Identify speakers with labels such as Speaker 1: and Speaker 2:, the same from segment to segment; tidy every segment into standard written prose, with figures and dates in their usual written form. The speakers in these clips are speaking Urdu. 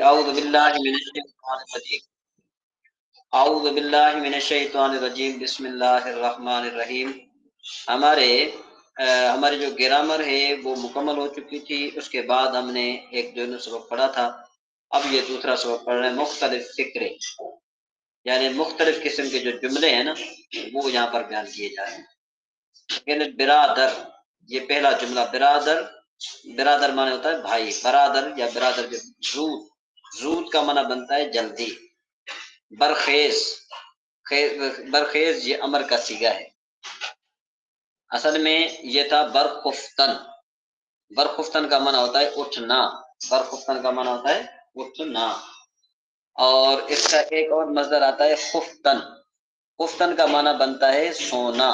Speaker 1: اعوذ باللہ من الشیطان الرجیم بسم اللہ الرحمن الرحیم. ہماری جو گرامر ہے وہ مکمل ہو چکی تھی. اس کے بعد ہم نے ایک جو سبق پڑھا تھا. اب یہ دوسرا سبق پڑھ رہے ہیں مختلف فکرے، یعنی مختلف قسم کے جو جملے ہیں نا وہ یہاں پر بیان کیے جا رہے ہیں. برادر، یہ پہلا جملہ برادر. برادر معنی ہوتا ہے بھائی، برادر یا برادر. زود، زود کا معنی بنتا ہے جلدی. برخیز، برخیز یہ امر کا صیغہ ہے. اصل میں یہ تھا برخفتن. برخفتن کا معنی ہوتا ہے اٹھنا. برخفتن کا معنی ہوتا ہے اٹھنا. اور اس کا ایک اور مصدر آتا ہے خفتن. خفتن کا معنی بنتا ہے سونا.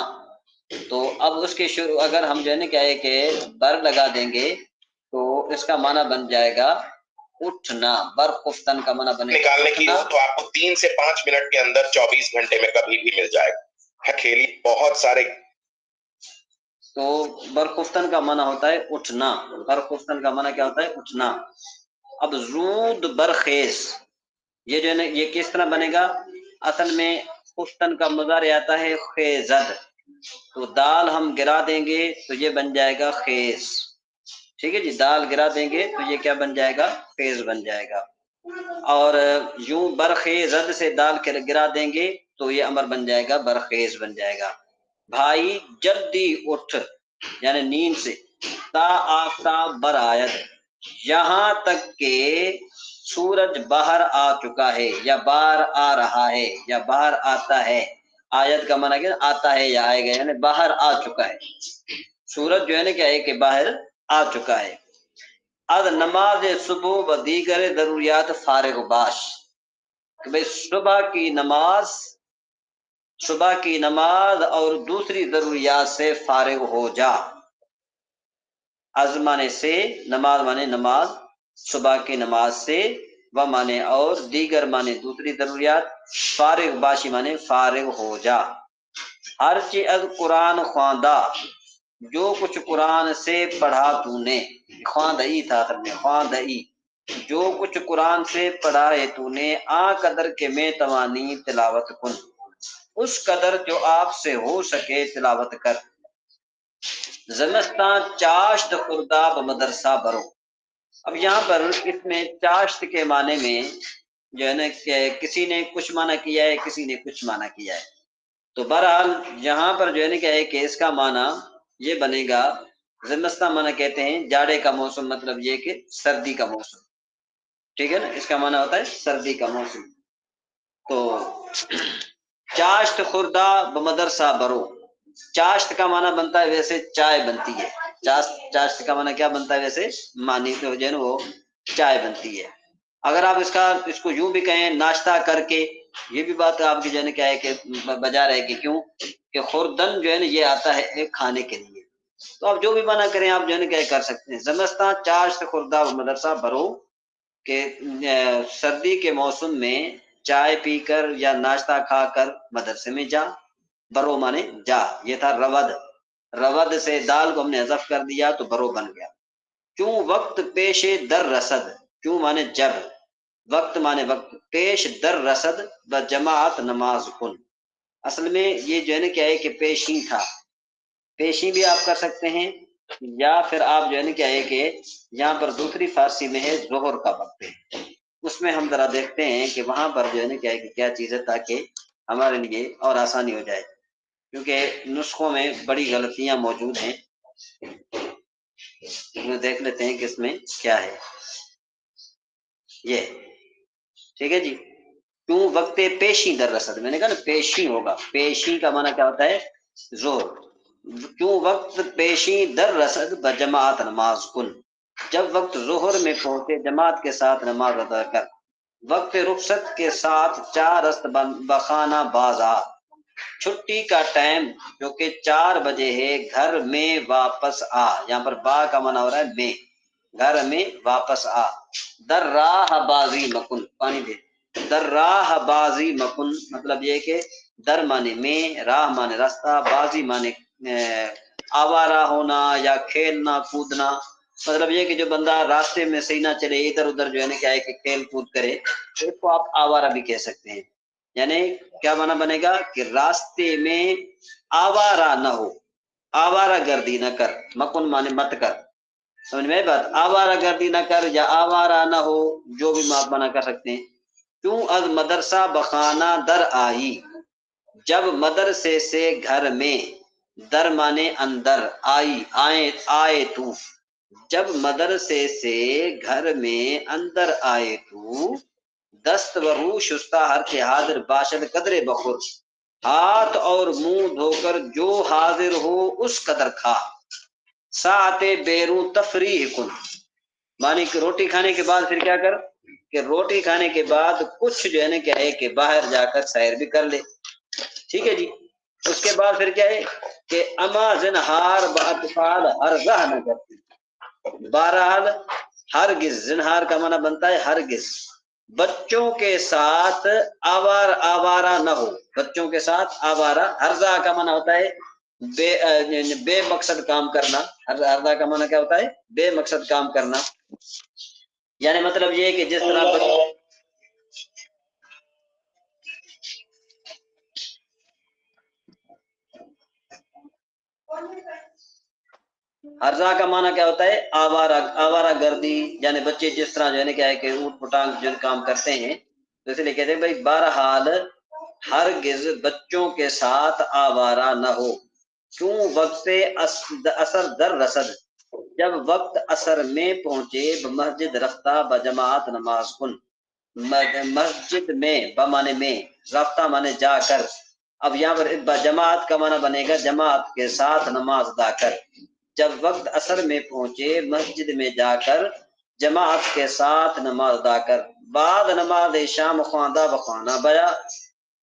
Speaker 1: تو اب اس کے شروع اگر ہم جو ہے نا کیا ہے کہ بر لگا دیں گے تو اس کا معنی بن جائے گا اٹھنا. برخفتن کا معنی بنے گا
Speaker 2: نکالنے کی ہو تو آپ کو 3 سے 5 منٹ کے اندر 24 گھنٹے میں کبھی بھی مل جائے گا. کھیلی بہت سارے.
Speaker 1: تو برخفتن کا معنی ہوتا ہے اٹھنا. برخفتن کا معنی کیا ہوتا ہے؟ اٹھنا. اب زود برخیز یہ جو ہے نا یہ کس طرح بنے گا؟ اصل میں خفتن کا مضارع آتا ہے خیزد. تو دال ہم گرا دیں گے تو یہ بن جائے گا خیز. ٹھیک ہے جی، دال گرا دیں گے تو یہ کیا بن جائے گا؟ خیز بن جائے گا. اور یوں برخیزد سے دال گرا دیں گے تو یہ امر بن جائے گا برخیز بن جائے گا. بھائی جلدی اٹھ، یعنی نیند سے. تا آفتاب بر آیت، یہاں تک کہ سورج باہر آ چکا ہے یا باہر آ رہا ہے یا باہر آتا ہے. آیت کا معنی کیا؟ آتا ہے یا آئے گا، یعنی باہر آ چکا ہے. سورج جو ہے نا کیا ہے کہ باہر آ چکا ہے. از نماز صبح و دیگر ضروریات فارغ باش، کہ بھئی صبح کی نماز اور دوسری ضروریات سے فارغ ہو جا. از مانے سے، نماز مانے نماز، صبح کی نماز سے، و مانے اور، دیگر مانے دوسری ضروریات، فارغ باشی مانے فارغ ہو جا. ہر چیز از قرآن خواندہ، جو کچھ قرآن سے پڑھا تو نے. خواندئی تھا اصل میں، خواندئی، جو کچھ قرآن سے پڑھا ہے تو نے. آ قدر کے میں توانی تلاوت کن، اس قدر جو آپ سے ہو سکے تلاوت کر. زمستان چاشت خوردہ بمدرسہ برو. اب یہاں پر اس میں چاشت کے معنی میں جو ہے نا کہ کسی نے کچھ معنی کیا ہے، کسی نے کچھ معنی کیا ہے. تو بہرحال یہاں پر جو ہے نا کہ ہے کہ اس کا معنی یہ بنے گا. زمستان معنی کہتے ہیں جاڑے کا موسم، مطلب یہ کہ سردی کا موسم. ٹھیک ہے نا، اس کا معنی ہوتا ہے سردی کا موسم. تو چاشت خوردہ بمدرسہ برو، چاشت کا معنی بنتا ہے ویسے چائے بنتی ہے. چاشت کا معنی کیا بنتا ہے ویسے؟ معنی تو جو ہے نا وہ چائے بنتی ہے. اگر آپ اس کو یوں بھی کہیں ناشتہ کر کے، یہ بھی بات آپ کی جو ہے نا کیا ہے کہ بجا رہے کہ کیوں کہ خوردن جو ہے نا یہ آتا ہے ایک کھانے کے لیے. تو آپ جو بھی منع کریں آپ جو ہے نا کیا کر سکتے ہیں. زمستان چاشت خوردہ مدرسہ بھرو، کہ سردی کے موسم میں چائے پی کر یا ناشتہ کھا کر مدرسے میں جا. برو مانے جا، یہ تھا رود. رود سے دال کو ہم نے حذف کر دیا تو برو بن گیا. کیوں وقت پیش در رسد، کیوں مانے جب، وقت مانے وقت، پیش در رسد بجماعت نماز کن. اصل میں یہ جو ہے نا کیا ہے کہ پیشی تھا. پیشی بھی آپ کر سکتے ہیں، یا پھر آپ جو ہے نا کیا ہے کہ یہاں پر دوسری فارسی میں ہے ظہر کا وقت ہے. اس میں ہم ذرا دیکھتے ہیں کہ وہاں پر جو ہے نا کیا ہے کہ کیا چیز ہے تاکہ ہمارے لیے اور آسانی ہو جائے، کیونکہ نسخوں میں بڑی غلطیاں موجود ہیں. دیکھ لیتے ہیں کہ اس میں کیا ہے. یہ ٹھیک ہے جی. کیوں وقت پیشی در رسد، میں نے کہا نا پیشی ہوگا. پیشی کا معنی کیا ہوتا ہے؟ زور. کیوں وقت پیشی در رسد بجماعت نماز کن، جب وقت ظہر میں پہنچے جماعت کے ساتھ نماز ادا کر. وقت رخصت کے ساتھ 4 است بخانہ بازا، چھٹی کا ٹائم جو کہ 4 بجے ہے گھر میں واپس آ. یہاں پر با کا معنی ہو رہا ہے میں، گھر میں واپس آ. در راہ بازی مکن، پانی دے. در راہ بازی مکن مطلب یہ کہ در مانے میں، راہ مانے راستہ، بازی مانے آوارہ ہونا یا کھیلنا کودنا. مطلب یہ کہ جو بندہ راستے میں صحیح نہ چلے، ادھر ادھر جو ہے نا کیا ہے کہ کھیل کود کرے، تو اس کو آپ آوارہ بھی کہہ سکتے ہیں۔ یعنی کیا معنی بنے گا کہ راستے میں آوارہ نہ ہو، آوارہ گردی نہ کر، مکن مانے مت کر، سمجھ میں بات، آوارہ گردی نہ کر یا آوارہ نہ ہو، جو بھی آپ منع کر سکتے ہیں۔ کیوں از مدرسہ بخانہ در آئی، جب مدرسے سے گھر میں، در مانے اندر، آئی آئے تو، جب مدرسے سے گھر میں اندر آئے تو، دست و رو شستہ ہر کے حاضر باشد قدر بخور، ہاتھ اور منہ دھو کر جو حاضر ہو اس قدر کھا، ساعت بیروں تفریح کن، مانی کہ روٹی کھانے کے بعد پھر کیا کر، کہ روٹی کھانے کے بعد کچھ جو ہے نا کیا ہے کہ باہر جا کر سیر بھی کر لے، ٹھیک ہے جی۔ اس کے بعد پھر کیا ہے کہ اما زنہار باطفال ہرگاہ نہ کرتی، بہرحال ہرگز، زنہار کا معنی بنتا ہے ہرگز، بچوں کے ساتھ آوارہ نہ ہو، بچوں کے ساتھ آوارہ، ہرزہ کا معنی ہوتا ہے بے مقصد کام کرنا، ہرزہ کا معنی کیا ہوتا ہے، بے مقصد کام کرنا، یعنی مطلب یہ کہ جس طرح ہرزہ کا معنی کیا ہوتا ہے، آوارہ گردی، یعنی بچے جس طرح جو ہے نا کیا ہے کہ اوٹ پٹانگ جو کام کرتے ہیں، تو اس لیے کہتے ہیں بھائی بہرحال ہرگز بچوں کے ساتھ آوارہ نہ ہو، کیوں وقت اثر در رسد، جب وقت اثر میں پہنچے، مسجد رفتہ بجماعت نماز کن، مسجد میں بمانے میں، رفتہ مانے جا کر، اب یہاں پر جماعت کا معنی بنے گا جماعت کے ساتھ نماز ادا کر، جب وقت اثر میں پہنچے مسجد میں جا کر جماعت کے ساتھ نماز ادا کر، بعد نماز شام خواندہ بخوانا بیا،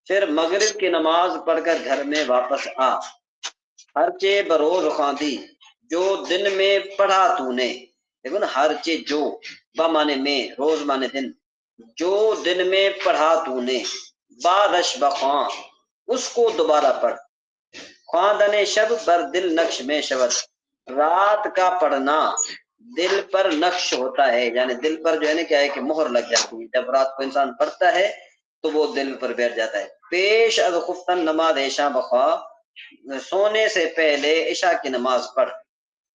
Speaker 1: پھر مغرب کی نماز پڑھ کر گھر میں واپس آ، ہرچے بروز خواندی، جو دن میں پڑھا تو نے، دیکھو نا، ہرچے جو، بمانے میں، روز مانے دن، جو دن میں پڑھا تو نے، بادش بخواں، اس کو دوبارہ پڑھ، خواندن شب بر دل نقش میں شبد، رات کا پڑھنا دل پر نقش ہوتا ہے، یعنی دل پر جو ہے نا کیا ہے کہ مہر لگ جاتی ہے، جب رات کو انسان پڑھتا ہے تو وہ دل پر بیٹھ جاتا ہے۔ پیش از خفتن نماز عشاء بخواہ، سونے سے پہلے عشاء کی نماز پڑھ،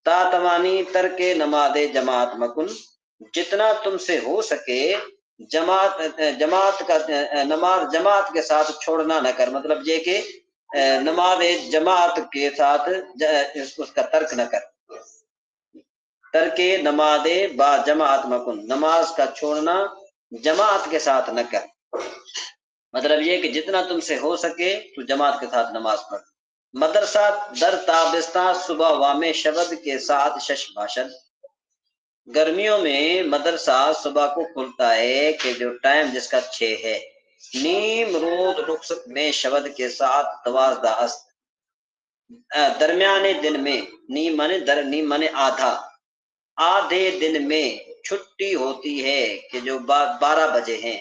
Speaker 1: تا توانی ترک نماز جماعت مکن، جتنا تم سے ہو سکے جماعت کا نماز جماعت کے ساتھ چھوڑنا نہ کر، مطلب یہ کہ نماز جماعت کے ساتھ اس کا ترک نہ کر، ترک نماز با جماعت مکن، نماز کا چھوڑنا جماعت کے ساتھ نہ کر، مطلب یہ کہ جتنا تم سے ہو سکے تو جماعت کے ساتھ نماز پڑھ۔ مدرسہ در تابستان صبح وام شبد کے ساتھ شش باشد، گرمیوں میں مدرسہ صبح کو کھلتا ہے کہ جو ٹائم جس کا 6 ہے، نیم روز رخصت میں شبد کے ساتھ 12 است، درمیانے دن میں، نیم مانے آدھا، آدھے دن میں چھٹی ہوتی ہے کہ جو 12 بجے ہیں،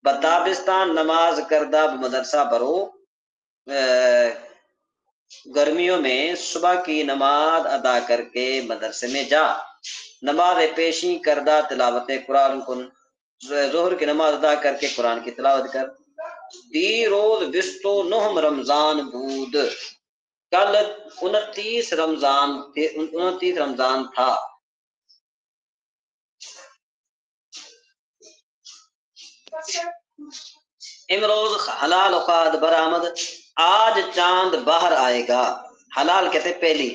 Speaker 1: بتابستان نماز کردہ مدرسہ برو، گرمیوں میں صبح کی نماز ادا کر کے مدرسے میں جا، نماز پیشی کردہ تلاوت قرآن کن، ظہر کی نماز ادا کر کے قرآن کی تلاوت کر، دی روز 29 رمضان بود، کل 29 رمضان تھا، امروز حلال اوقات برآمد، آج چاند باہر آئے گا، حلال کہتے پہلی،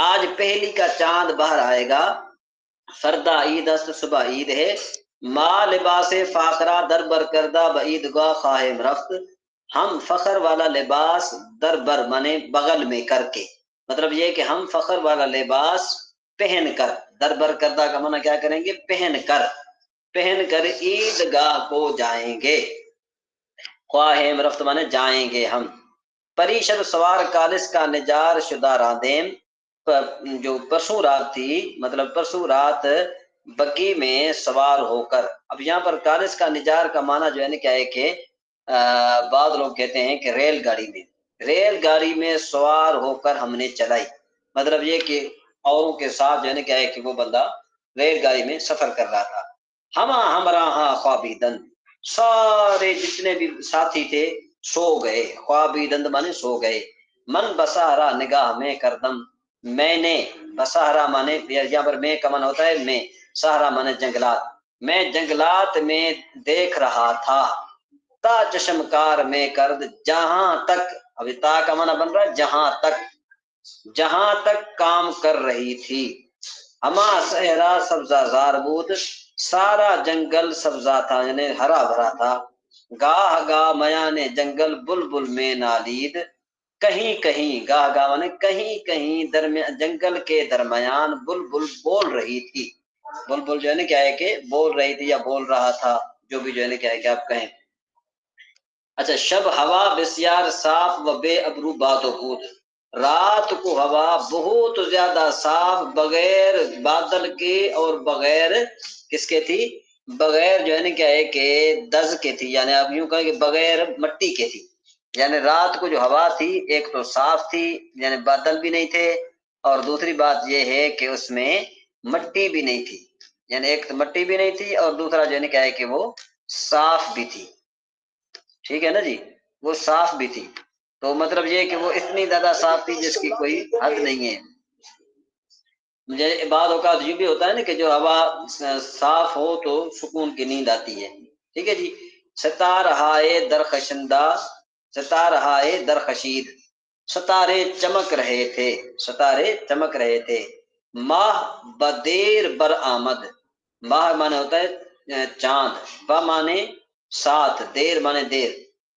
Speaker 1: آج پہلی کا چاند باہر آئے گا، فردہ عید است، صبح عید ہے، ما لباس فاقرہ در بر کردہ بعید گاہ خواہم رفت، ہم فخر والا لباس در بر مانے بغل میں کر کے، مطلب یہ کہ ہم فخر والا لباس پہن کر، در بر کردہ کا معنی کیا کریں گے، پہن کر عید گاہ کو جائیں گے، خواہم رفت مانے جائیں گے ہم، پریشد سوار کالس کا نجار شدہ راندیم، جو پرسوں رات تھی، مطلب پرسوں رات بگی میں سوار ہو کر، اب یہاں پر کالس کا نجار کا معنی جو ہے نا کیا ہے کہ بعض لوگ کہتے ہیں کہ ریل گاڑی میں سوار ہو کر ہم نے چلائی، مطلب یہ کہ اوروں کے ساتھ جو ہے نا کیا ہے کہ وہ بندہ ریل گاڑی میں سفر کر رہا تھا. ہمارا ہاں خوابیدن، سارے جتنے بھی ساتھی تھے سو گئے. خوابیدند مانے سو گئے. من بسہرا نگاہ میں کردم، میں نے، بسہرا مانے یہاں پر میں کا من ہوتا ہے میں، سہرا مانے جنگلات، میں جنگلات میں دیکھ رہا تھا. تا چشمکار میں کرد جہاں تک، ابھی تا کا معنی بن رہا ہے جہاں تک، جہاں تک کام کر رہی تھی. ہما صحرا سبزہ زار بود، سارا جنگل سبزہ تھا یعنی ہرا بھرا تھا. گاہ گاہ میان جنگل بلبل میں نالید، کہیں کہیں، گاہ گاہ مانے کہیں کہیں جنگل کے درمیان بلبل بول رہی تھی. بلبل جو ہے نا کیا ہے کہ بول رہی تھی یا بول رہا تھا، جو بھی جو ہے نا کیا ہے کہ آپ کہیں. اچھا، شب ہوا بسیار صاف و بے ابرو باد و بود، رات کو ہوا بہت زیادہ صاف بغیر بادل کے اور بغیر کس کے تھی، بغیر جو ہے نا کیا ہے کہ دز کے تھی، یعنی آپ یوں کہیں کہ بغیر مٹی کے تھی. یعنی رات کو جو ہوا تھی ایک تو صاف تھی یعنی بادل بھی نہیں تھے، اور دوسری بات یہ ہے کہ اس میں مٹی بھی نہیں تھی، یعنی ایک تو مٹی بھی نہیں تھی اور دوسرا جو ہے نا کیا ہے کہ وہ صاف بھی تھی. ٹھیک ہے نا جی، وہ صاف بھی تھی. تو مطلب یہ کہ وہ اتنی زیادہ صاف تھی جس کی کوئی حد نہیں ہے. مجھے بعض اوقات یہ بھی ہوتا ہے نا کہ جو ہوا صاف ہو تو سکون کی نیند آتی ہے. ٹھیک ہے جی. ستارہائے درخشندہ، ستارہائے درخشید، ستارے چمک رہے تھے، ستارے چمک رہے تھے. ماہ بدیر بر آمد، ماہ مانے ہوتا ہے چاند، با مانے ساتھ، دیر مانے دیر،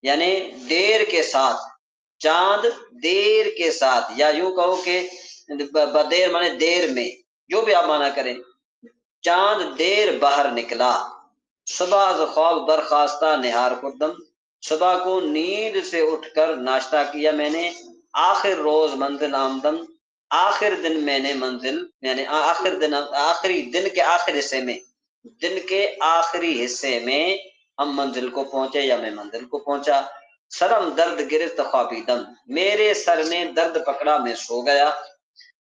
Speaker 1: یعنی دیر کے ساتھ، چاند دیر کے ساتھ، یا یوں کہو کہ بدیر مانے دیر میں، جو بھی آپ مانا کریں. چاند دیر باہر نکلا. صبح از خواب برخاستہ نہار کردم، صبح کو نیند سے اٹھ کر ناشتہ کیا میں نے. آخر روز منزل آمدم، آخر دن میں نے منزل یعنی آخر دن، آخری دن کے آخر حصے میں، دن کے آخری حصے میں ہم منزل کو پہنچے یا میں منزل کو پہنچا. سرم درد گرفت خوابیدم، میرے سر نے درد پکڑا میں سو گیا.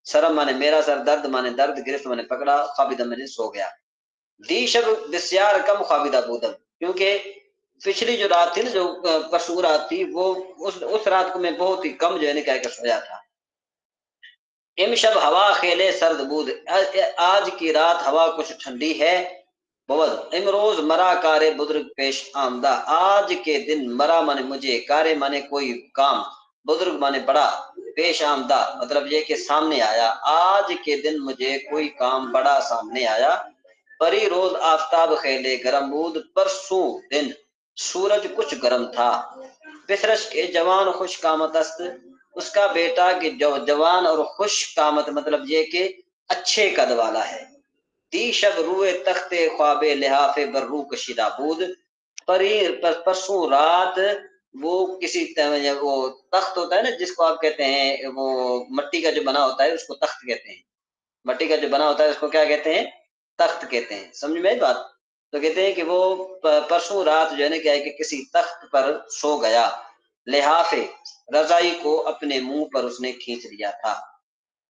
Speaker 1: سرم مانے میرا سر، درد مانے درد، گرفت مانے پکڑا، خوابیدم میں نے سو گیا. دی شب بسیار کم خوابیدہ بودم، کیونکہ پچھلی جو رات تھی نا، جو پرسوں رات تھی، وہ اس رات کو میں بہت ہی کم جو ہے نا کیا کہ سویا تھا. امشب ہوا خیلے سرد بود، آج کی رات ہوا کچھ ٹھنڈی ہے. بود امروز مرا کارے بزرگ پیش آمدہ، آج کے دن مرا مانے مجھے، کارے مانے کوئی کام، بزرگ مانے بڑا، پیش آمدہ مطلب یہ کہ سامنے آیا. آج کے دن مجھے کوئی کام بڑا سامنے آیا. پری روز آفتاب خیلے گرم بود، پرسوں دن سورج کچھ گرم تھا. پسرش کے جوان خوش قامت است، اس کا بیٹا کہ جو جوان اور خوش قامت مطلب یہ کہ اچھے قد والا ہے. دی شب روئے تخت خواب لحاف برو کشیدہ بود، پرسوں رات وہ کسی وہ تخت ہوتا ہے نا جس کو آپ کہتے ہیں، وہ مٹی کا جو بنا ہوتا ہے اس کو تخت کہتے ہیں. مٹی کا جو بنا ہوتا ہے اس کو کیا کہتے ہیں، تخت کہتے ہیں. سمجھ میں بات؟ تو کہتے ہیں کہ وہ پرسوں رات جو ہے نا کیا ہے کہ کسی تخت پر سو گیا. لحاف رضائی کو اپنے منہ پر اس نے کھینچ لیا تھا.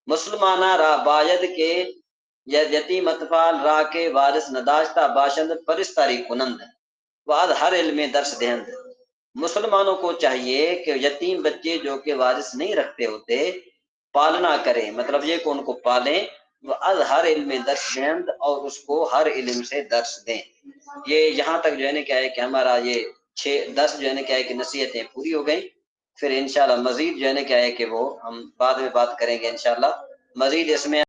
Speaker 1: مسلمانہ را باید کے یتیم اطفال را کے وارث نداشتہ باشند پرستاری کنند، بعد ہر علم درس دہند. مسلمانوں کو چاہیے کہ یتیم بچے جو کہ وارث نہیں رکھتے ہوتے پالنا کریں، مطلب یہ کہ ان کو پالیں. وَأَذْ ہر علم درس دہند، اور اس کو ہر علم سے درس دیں. یہ یہاں تک جو ہے نا کیا ہے کہ ہمارا یہ 10 جو ہے نا کیا ہے کہ نصیحتیں پوری ہو گئیں. پھر انشاءاللہ مزید جو ہے نا کیا ہے کہ وہ ہم بعد میں بات کریں گے انشاءاللہ. مزید اس میں